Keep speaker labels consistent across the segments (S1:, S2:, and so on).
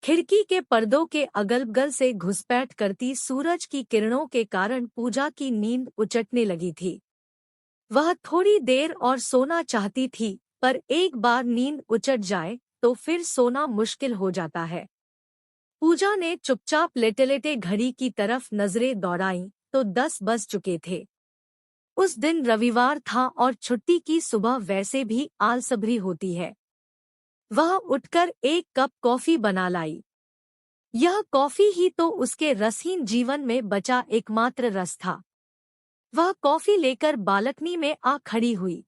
S1: खिड़की के पर्दों के अगल-बगल से घुसपैठ करती सूरज की किरणों के कारण पूजा की नींद उचटने लगी थी। वह थोड़ी देर और सोना चाहती थी, पर एक बार नींद उचट जाए तो फिर सोना मुश्किल हो जाता है। पूजा ने चुपचाप लेटे-लेटे घड़ी की तरफ नजरें दौड़ाईं तो 10 बज चुके थे। उस दिन रविवार था और छुट्टी की सुबह वैसे भी आलसबरी होती है। वह उठकर एक कप कॉफी बना लाई। यह कॉफी ही तो उसके रसहीन जीवन में बचा एकमात्र रस था। वह कॉफी लेकर बालकनी में आ खड़ी हुई।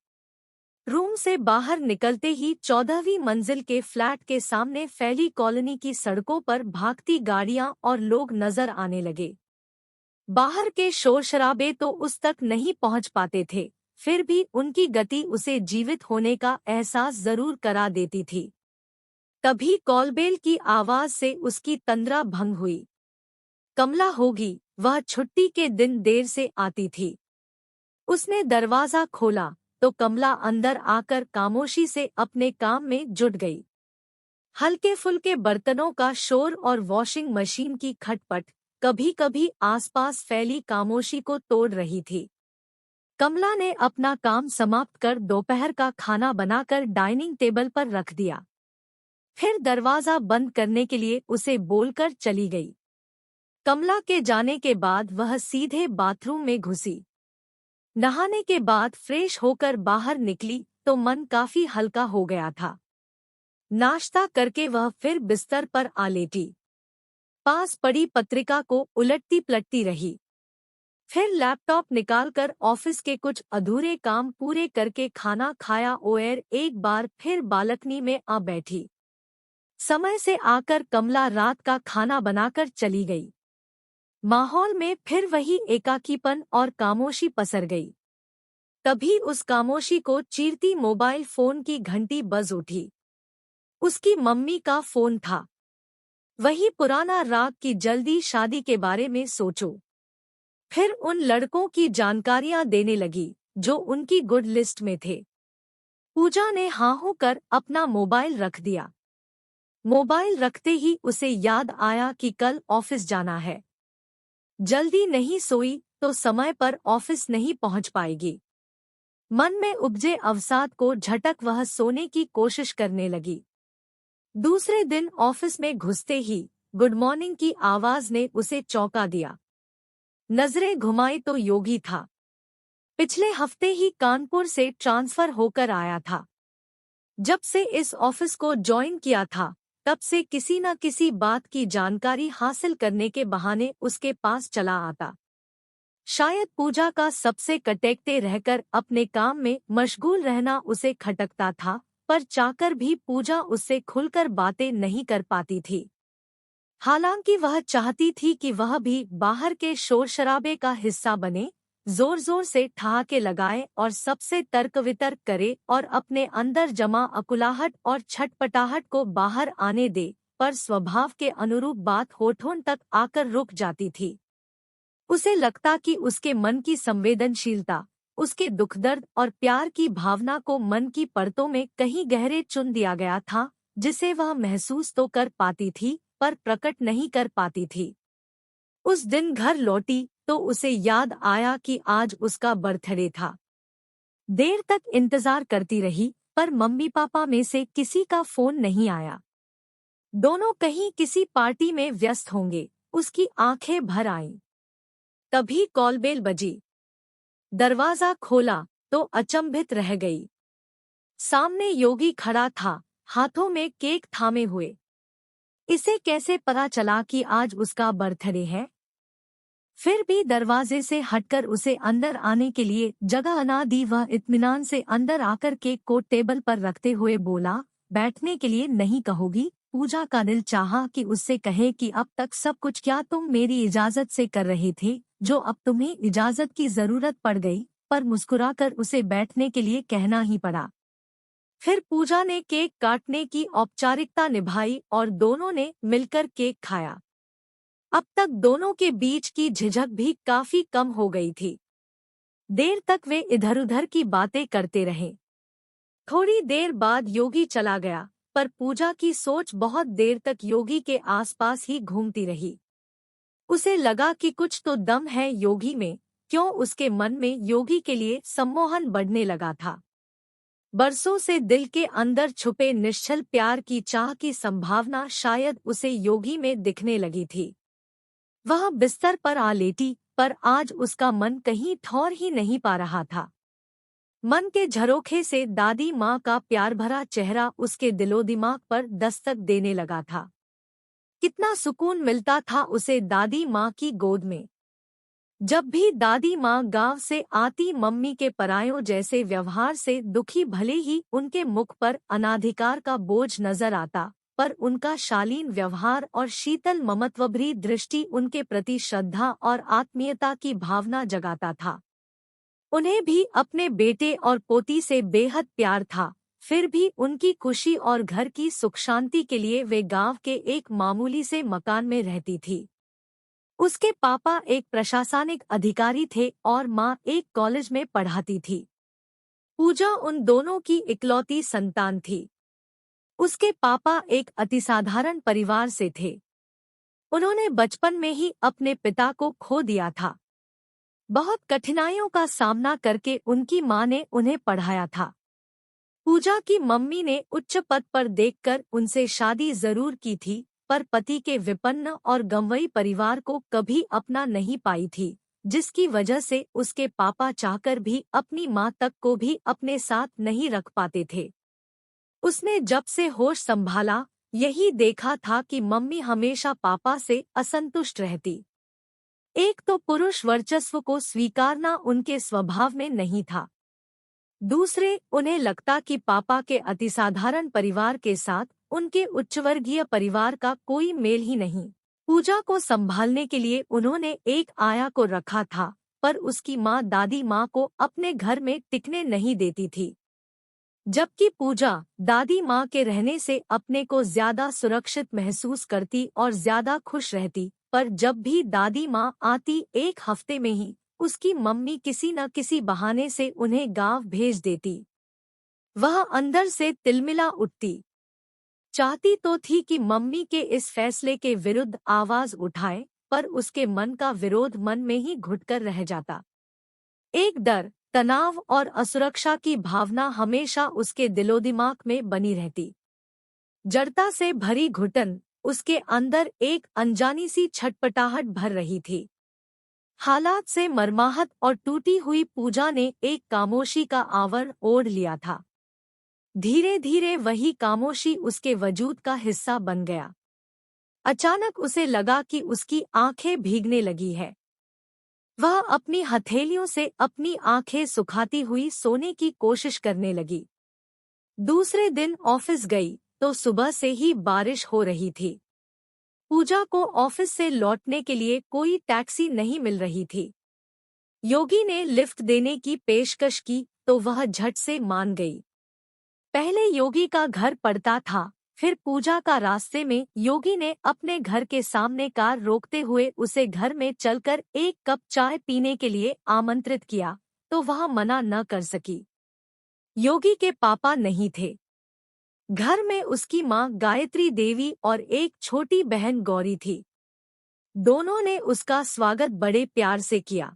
S1: रूम से बाहर निकलते ही 14वीं मंजिल के फ्लैट के सामने फैली कॉलोनी की सड़कों पर भागती गाड़ियां और लोग नजर आने लगे। बाहर के शोर शराबे तो उस तक नहीं पहुंच पाते थे, फिर भी उनकी गति उसे जीवित होने का एहसास जरूर करा देती थी। कभी कॉलबेल की आवाज से उसकी तंद्रा भंग हुई। कमला होगी, वह छुट्टी के दिन देर से आती थी। उसने दरवाजा खोला तो कमला अंदर आकर खामोशी से अपने काम में जुट गई। हल्के फुल्के बर्तनों का शोर और वॉशिंग मशीन की खटपट कभी-कभी आसपास फैली खामोशी को तोड़ रही थी। कमला ने अपना काम समाप्त कर दोपहर का खाना बनाकर डाइनिंग टेबल पर रख दिया। फिर दरवाजा बंद करने के लिए उसे बोलकर चली गई। कमला के जाने के बाद वह सीधे बाथरूम में घुसी। नहाने के बाद फ्रेश होकर बाहर निकली तो मन काफी हल्का हो गया था। नाश्ता करके वह फिर बिस्तर पर आ लेटी। पास पड़ी पत्रिका को उलटती पलटती रही। फिर लैपटॉप निकालकर ऑफिस के कुछ अधूरे काम पूरे करके खाना खाया और एक बार फिर बालकनी में आ बैठी। समय से आकर कमला रात का खाना बनाकर चली गई। माहौल में फिर वही एकाकीपन और खामोशी पसर गई। तभी उस खामोशी को चीरती मोबाइल फोन की घंटी बज उठी। उसकी मम्मी का फोन था। वही पुराना राग कि जल्दी शादी के बारे में सोचो। फिर उन लड़कों की जानकारियां देने लगी जो उनकी गुड लिस्ट में थे। पूजा ने हाँ हो कर अपना मोबाइल रख दिया। मोबाइल रखते ही उसे याद आया कि कल ऑफिस जाना है। जल्दी नहीं सोई तो समय पर ऑफिस नहीं पहुंच पाएगी। मन में उपजे अवसाद को झटक वह सोने की कोशिश करने लगी। दूसरे दिन ऑफिस में घुसते ही गुड मॉर्निंग की आवाज ने उसे चौंका दिया। नजरें घुमाई तो योगी था। पिछले हफ्ते ही कानपुर से ट्रांसफर होकर आया था। जब से इस ऑफिस को ज्वाइन किया था, तब से किसी न किसी बात की जानकारी हासिल करने के बहाने उसके पास चला आता। शायद पूजा का सबसे कटेकते रहकर अपने काम में मशगूल रहना उसे खटकता था, पर चाहकर भी पूजा उससे खुलकर बातें नहीं कर पाती थी। हालांकि वह चाहती थी कि वह भी बाहर के शोर शराबे का हिस्सा बने, जोर जोर से ठहाके लगाए और सबसे तर्क वितर्क करे और अपने अंदर जमा अकुलाहट और छटपटाहट को बाहर आने दे, पर स्वभाव के अनुरूप बात होठों तक आकर रुक जाती थी। उसे लगता कि उसके मन की संवेदनशीलता, उसके दुख दर्द और प्यार की भावना को मन की परतों में कहीं गहरे चुन दिया गया था, जिसे वह महसूस तो कर पाती थी पर प्रकट नहीं कर पाती थी। उस दिन घर लौटी तो उसे याद आया कि आज उसका बर्थडे था। देर तक इंतजार करती रही, पर मम्मी पापा में से किसी का फोन नहीं आया। दोनों कहीं किसी पार्टी में व्यस्त होंगे, उसकी आंखें भर आईं। तभी कॉलबेल बजी। दरवाजा खोला तो अचंभित रह गई। सामने योगी खड़ा था, हाथों में केक थामे हुए। इसे कैसे पता चला कि आज उसका बर्थडे है? फिर भी दरवाजे से हटकर उसे अंदर आने के लिए जगह न दी। वह इत्मीनान से अंदर आकर केक को टेबल पर रखते हुए बोला, बैठने के लिए नहीं कहोगी? पूजा का दिल चाहा कि उससे कहे कि अब तक सब कुछ क्या तुम मेरी इजाजत से कर रहे थे, जो अब तुम्हें इजाजत की जरूरत पड़ गई, पर मुस्कुराकर उसे बैठने के लिए कहना ही पड़ा। फिर पूजा ने केक काटने की औपचारिकता निभाई और दोनों ने मिलकर केक खाया। अब तक दोनों के बीच की झिझक भी काफी कम हो गई थी। देर तक वे इधर उधर की बातें करते रहे। थोड़ी देर बाद योगी चला गया पर पूजा की सोच बहुत देर तक योगी के आसपास ही घूमती रही। उसे लगा कि कुछ तो दम है योगी में, क्यों उसके मन में योगी के लिए सम्मोहन बढ़ने लगा था। बरसों से दिल के अंदर छुपे निश्चल प्यार की चाह की संभावना शायद उसे योगी में दिखने लगी थी। वह बिस्तर पर आ लेटी, पर आज उसका मन कहीं ठौर ही नहीं पा रहा था। मन के झरोखे से दादी माँ का प्यार भरा चेहरा उसके दिलो दिमाग पर दस्तक देने लगा था। कितना सुकून मिलता था उसे दादी माँ की गोद में। जब भी दादी माँ गांव से आती, मम्मी के परायों जैसे व्यवहार से दुखी भले ही उनके मुख पर अनाधिकार का बोझ नजर आता, पर उनका शालीन व्यवहार और शीतल ममत्वभरी दृष्टि उनके प्रति श्रद्धा और आत्मीयता की भावना जगाता था। उन्हें भी अपने बेटे और पोती से बेहद प्यार था। फिर भी उनकी खुशी और घर की सुख शांति के लिए वे गांव के एक मामूली से मकान में रहती थी। उसके पापा एक प्रशासनिक अधिकारी थे और माँ एक कॉलेज में पढ़ाती थी। पूजा उन दोनों की इकलौती संतान थी। उसके पापा एक अतिसाधारण परिवार से थे। उन्होंने बचपन में ही अपने पिता को खो दिया था। बहुत कठिनाइयों का सामना करके उनकी माँ ने उन्हें पढ़ाया था। पूजा की मम्मी ने उच्च पद पर देखकर उनसे शादी जरूर की थी, पर पति के विपन्न और गंवई परिवार को कभी अपना नहीं पाई थी, जिसकी वजह से उसके पापा चाहकर भी अपनी माँ तक को भी अपने साथ नहीं रख पाते थे। उसने जब से होश संभाला, यही देखा था कि मम्मी हमेशा पापा से असंतुष्ट रहती। एक तो पुरुष वर्चस्व को स्वीकारना उनके स्वभाव में नहीं था। दूसरे, उन्हें लगता कि पापा के अतिसाधारण परिवार के साथ उनके उच्चवर्गीय परिवार का कोई मेल ही नहीं। पूजा को संभालने के लिए उन्होंने एक आया को रखा था, पर उसकी माँ दादी माँ को अपने घर में टिकने नहीं देती थी। जबकि पूजा दादी माँ के रहने से अपने को ज्यादा सुरक्षित महसूस करती और ज्यादा खुश रहती, पर जब भी दादी माँ आती, एक हफ्ते में ही उसकी मम्मी किसी न किसी बहाने से उन्हें गांव भेज देती। वह अंदर से तिलमिला उठती। चाहती तो थी कि मम्मी के इस फैसले के विरुद्ध आवाज उठाए, पर उसके मन का विरोध मन में ही घुटकर रह जाता। एक डर, तनाव और असुरक्षा की भावना हमेशा उसके दिलोदिमाग में बनी रहती। जड़ता से भरी घुटन उसके अंदर एक अनजानी सी छटपटाहट भर रही थी। हालात से मर्माहत और टूटी हुई पूजा ने एक खामोशी का आवरण ओढ़ लिया था। धीरे धीरे वही खामोशी उसके वजूद का हिस्सा बन गया। अचानक उसे लगा कि उसकी आंखें भीगने लगी है। वह अपनी हथेलियों से अपनी आंखें सुखाती हुई सोने की कोशिश करने लगी। दूसरे दिन ऑफिस गई तो सुबह से ही बारिश हो रही थी। पूजा को ऑफिस से लौटने के लिए कोई टैक्सी नहीं मिल रही थी। योगी ने लिफ्ट देने की पेशकश की तो वह झट से मान गई। पहले योगी का घर पड़ता था, फिर पूजा का। रास्ते में योगी ने अपने घर के सामने कार रोकते हुए उसे घर में चलकर एक कप चाय पीने के लिए आमंत्रित किया, तो वह मना न कर सकी। योगी के पापा नहीं थे। घर में उसकी माँ गायत्री देवी और एक छोटी बहन गौरी थी। दोनों ने उसका स्वागत बड़े प्यार से किया।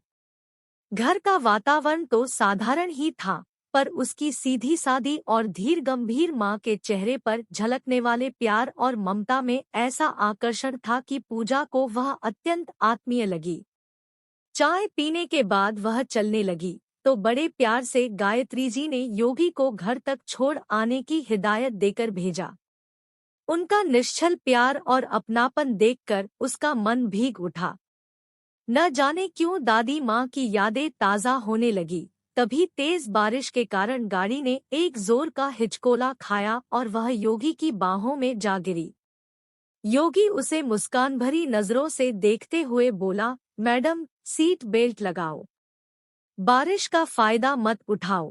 S1: घर का वातावरण तो साधारण ही था, पर उसकी सीधी सादी और धीर गंभीर माँ के चेहरे पर झलकने वाले प्यार और ममता में ऐसा आकर्षण था कि पूजा को वह अत्यंत आत्मीय लगी। चाय पीने के बाद वह चलने लगी तो बड़े प्यार से गायत्री जी ने योगी को घर तक छोड़ आने की हिदायत देकर भेजा। उनका निश्चल प्यार और अपनापन देखकर उसका मन भीग उठा। न जाने क्यों दादी माँ की यादें ताज़ा होने लगी। तभी तेज बारिश के कारण गाड़ी ने एक जोर का हिचकोला खाया और वह योगी की बाहों में जा गिरी। योगी उसे मुस्कान भरी नजरों से देखते हुए बोला, मैडम, सीट बेल्ट लगाओ। बारिश का फायदा मत उठाओ।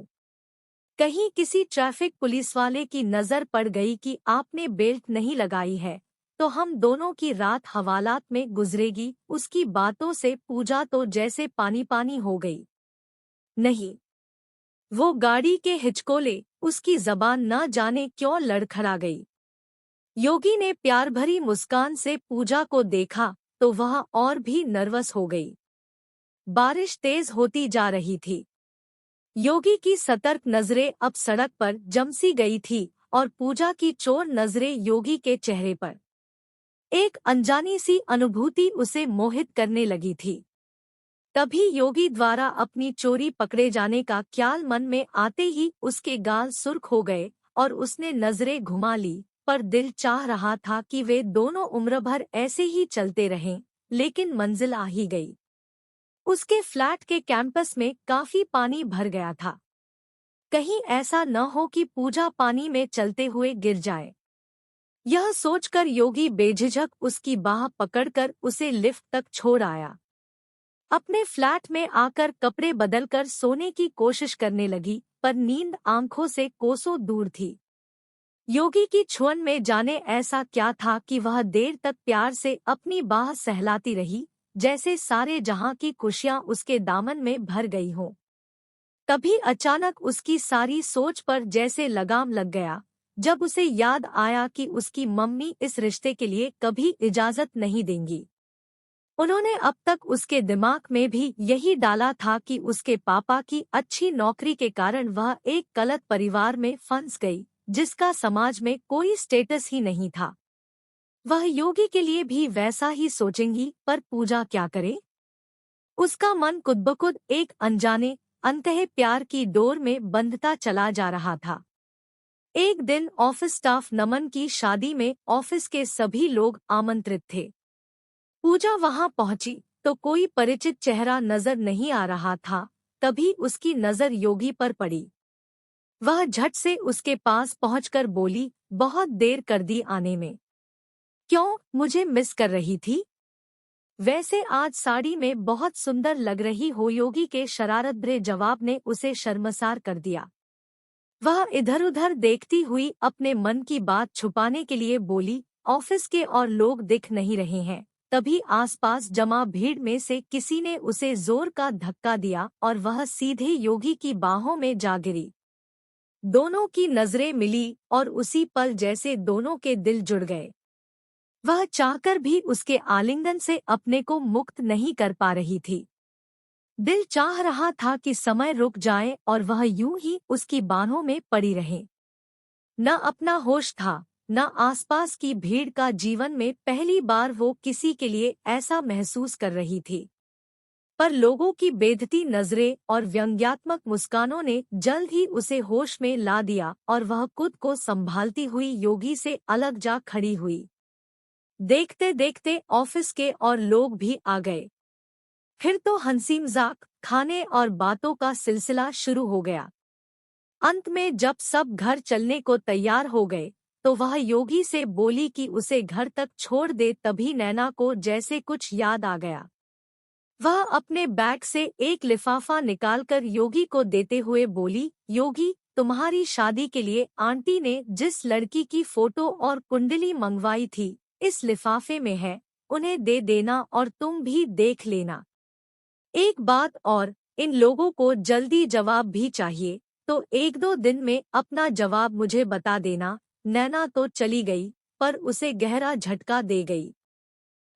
S1: कहीं किसी ट्रैफिक पुलिस वाले की नजर पड़ गई कि आपने बेल्ट नहीं लगाई है तो हम दोनों की रात हवालात में गुजरेगी। उसकी बातों से पूजा तो जैसे पानी पानी हो गई। नहीं, वो गाड़ी के हिचकोले, उसकी जबान न जाने क्यों लड़खड़ा गई। योगी ने प्यार भरी मुस्कान से पूजा को देखा तो वह और भी नर्वस हो गई। बारिश तेज होती जा रही थी। योगी की सतर्क नजरें अब सड़क पर जमसी गई थी और पूजा की चोर नजरें योगी के चेहरे पर। एक अनजानी सी अनुभूति उसे मोहित करने लगी थी। तभी योगी द्वारा अपनी चोरी पकड़े जाने का ख्याल मन में आते ही उसके गाल सुर्ख हो गए और उसने नजरें घुमा ली, पर दिल चाह रहा था कि वे दोनों उम्र भर ऐसे ही चलते रहें, लेकिन मंजिल आ ही गई। उसके फ्लैट के कैंपस में काफी पानी भर गया था। कहीं ऐसा न हो कि पूजा पानी में चलते हुए गिर जाए। यह सोचकर योगी बेझिझक उसकी बाह पकड़कर उसे लिफ्ट तक छोड़ आया। अपने फ्लैट में आकर कपड़े बदलकर सोने की कोशिश करने लगी, पर नींद आंखों से कोसों दूर थी। योगी की छुअन में जाने ऐसा क्या था कि वह देर तक प्यार से अपनी बाह सहलाती रही, जैसे सारे जहां की खुशियां उसके दामन में भर गई हों। तभी अचानक उसकी सारी सोच पर जैसे लगाम लग गया, जब उसे याद आया कि उसकी मम्मी इस रिश्ते के लिए कभी इजाजत नहीं देंगी। उन्होंने अब तक उसके दिमाग में भी यही डाला था कि उसके पापा की अच्छी नौकरी के कारण वह एक गलत परिवार में फंस गई, जिसका समाज में कोई स्टेटस ही नहीं था। वह योगी के लिए भी वैसा ही सोचेंगी, पर पूजा क्या करे? उसका मन खुद-ब-खुद एक अनजाने अंतः प्यार की डोर में बंधता चला जा रहा था। एक दिन ऑफिस स्टाफ नमन की शादी में ऑफिस के सभी लोग आमंत्रित थे। पूजा वहां पहुंची तो कोई परिचित चेहरा नजर नहीं आ रहा था। तभी उसकी नजर योगी पर पड़ी। वह झट से उसके पास पहुंचकर बोली, बहुत देर कर दी आने में। क्यों, मुझे मिस कर रही थी? वैसे आज साड़ी में बहुत सुंदर लग रही हो। योगी के शरारत भरे जवाब ने उसे शर्मसार कर दिया। वह इधर-उधर देखती हुई अपने मन की बात छुपाने के लिए बोली, ऑफिस के और लोग दिख नहीं रहे हैं। तभी आसपास जमा भीड़ में से किसी ने उसे जोर का धक्का दिया और वह सीधे योगी की बाहों में जा गिरी। दोनों की नजरें मिली और उसी पल जैसे दोनों के दिल जुड़ गए। वह चाहकर भी उसके आलिंगन से अपने को मुक्त नहीं कर पा रही थी। दिल चाह रहा था कि समय रुक जाए और वह यूं ही उसकी बाहों में पड़ी रहे। न अपना होश था, न आसपास की भीड़ का। जीवन में पहली बार वो किसी के लिए ऐसा महसूस कर रही थी। पर लोगों की बेधती नजरें और व्यंग्यात्मक मुस्कानों ने जल्द ही उसे होश में ला दिया और वह खुद को संभालती हुई योगी से अलग जा खड़ी हुई। देखते देखते ऑफिस के और लोग भी आ गए। फिर तो हंसी मजाक, खाने और बातों का सिलसिला शुरू हो गया। अंत में जब सब घर चलने को तैयार हो गए तो वह योगी से बोली कि उसे घर तक छोड़ दे। तभी नैना को जैसे कुछ याद आ गया। वह अपने बैग से एक लिफाफा निकालकर योगी को देते हुए बोली, योगी, तुम्हारी शादी के लिए आंटी ने जिस लड़की की फोटो और कुंडली मंगवाई थी, इस लिफाफे में है, उन्हें दे देना और तुम भी देख लेना। एक बात और, इन लोगों को जल्दी जवाब भी चाहिए, तो 1-2 दिन में अपना जवाब मुझे बता देना। नैना तो चली गई, पर उसे गहरा झटका दे गई।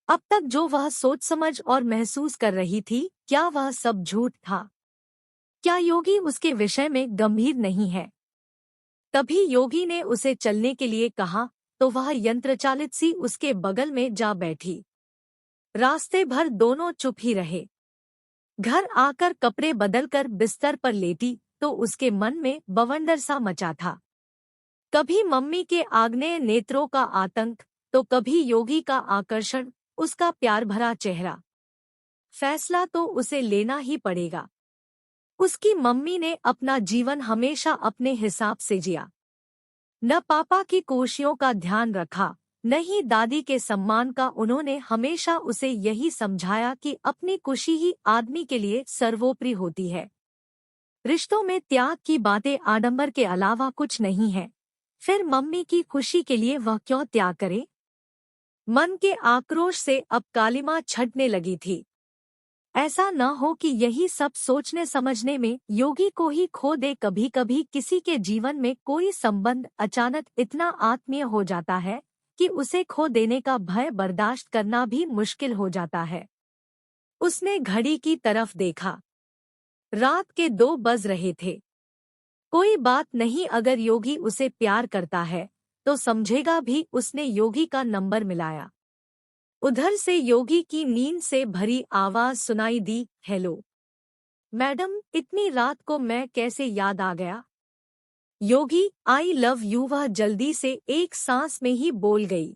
S1: अब तक जो वह सोच समझ और महसूस कर रही थी, क्या वह सब झूठ था? क्या योगी उसके विषय में गंभीर नहीं है? तभी योगी ने उसे चलने के लिए कहा तो वह यंत्रचालित सी उसके बगल में जा बैठी। रास्ते भर दोनों चुप ही रहे। घर आकर कपड़े बदलकर बिस्तर पर लेटी तो उसके मन में बवंडर सा मचा था। कभी मम्मी के आग्नेय नेत्रों का आतंक, तो कभी योगी का आकर्षण, उसका प्यार भरा चेहरा। फैसला तो उसे लेना ही पड़ेगा। उसकी मम्मी ने अपना जीवन हमेशा अपने हिसाब से जिया। न पापा की कोशिशों का ध्यान रखा, न ही दादी के सम्मान का। उन्होंने हमेशा उसे यही समझाया कि अपनी खुशी ही आदमी के लिए सर्वोपरि होती है। रिश्तों में त्याग की बातें आडंबर के अलावा कुछ नहीं है। फिर मम्मी की खुशी के लिए वह क्यों त्याग करे? मन के आक्रोश से अब कालिमा छटने लगी थी। ऐसा न हो कि यही सब सोचने समझने में योगी को ही खो दे। कभी कभी किसी के जीवन में कोई संबंध अचानक इतना आत्मीय हो जाता है कि उसे खो देने का भय बर्दाश्त करना भी मुश्किल हो जाता है। उसने घड़ी की तरफ देखा। रात के 2 बज रहे थे। कोई बात नहीं, अगर योगी उसे प्यार करता है तो समझेगा भी। उसने योगी का नंबर मिलाया। उधर से योगी की नींद से भरी आवाज सुनाई दी, हेलो मैडम, इतनी रात को मैं कैसे याद आ गया? योगी, आई लव यू, वह जल्दी से एक सांस में ही बोल गई।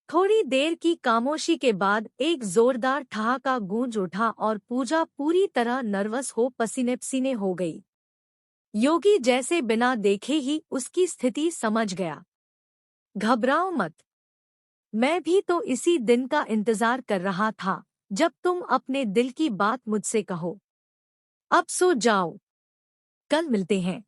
S1: थोड़ी देर की खामोशी के बाद एक जोरदार ठहाका गूंज उठा और पूजा पूरी तरह नर्वस हो पसीने पसीने हो गई। योगी जैसे बिना देखे ही उसकी स्थिति समझ गया। घबराओ मत, मैं भी तो इसी दिन का इंतजार कर रहा था जब तुम अपने दिल की बात मुझसे कहो। अब सो जाओ, कल मिलते हैं।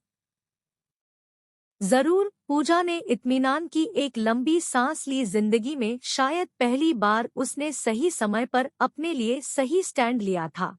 S1: जरूर, पूजा ने इत्मीनान की एक लंबी सांस ली। जिंदगी में शायद पहली बार उसने सही समय पर अपने लिए सही स्टैंड लिया था।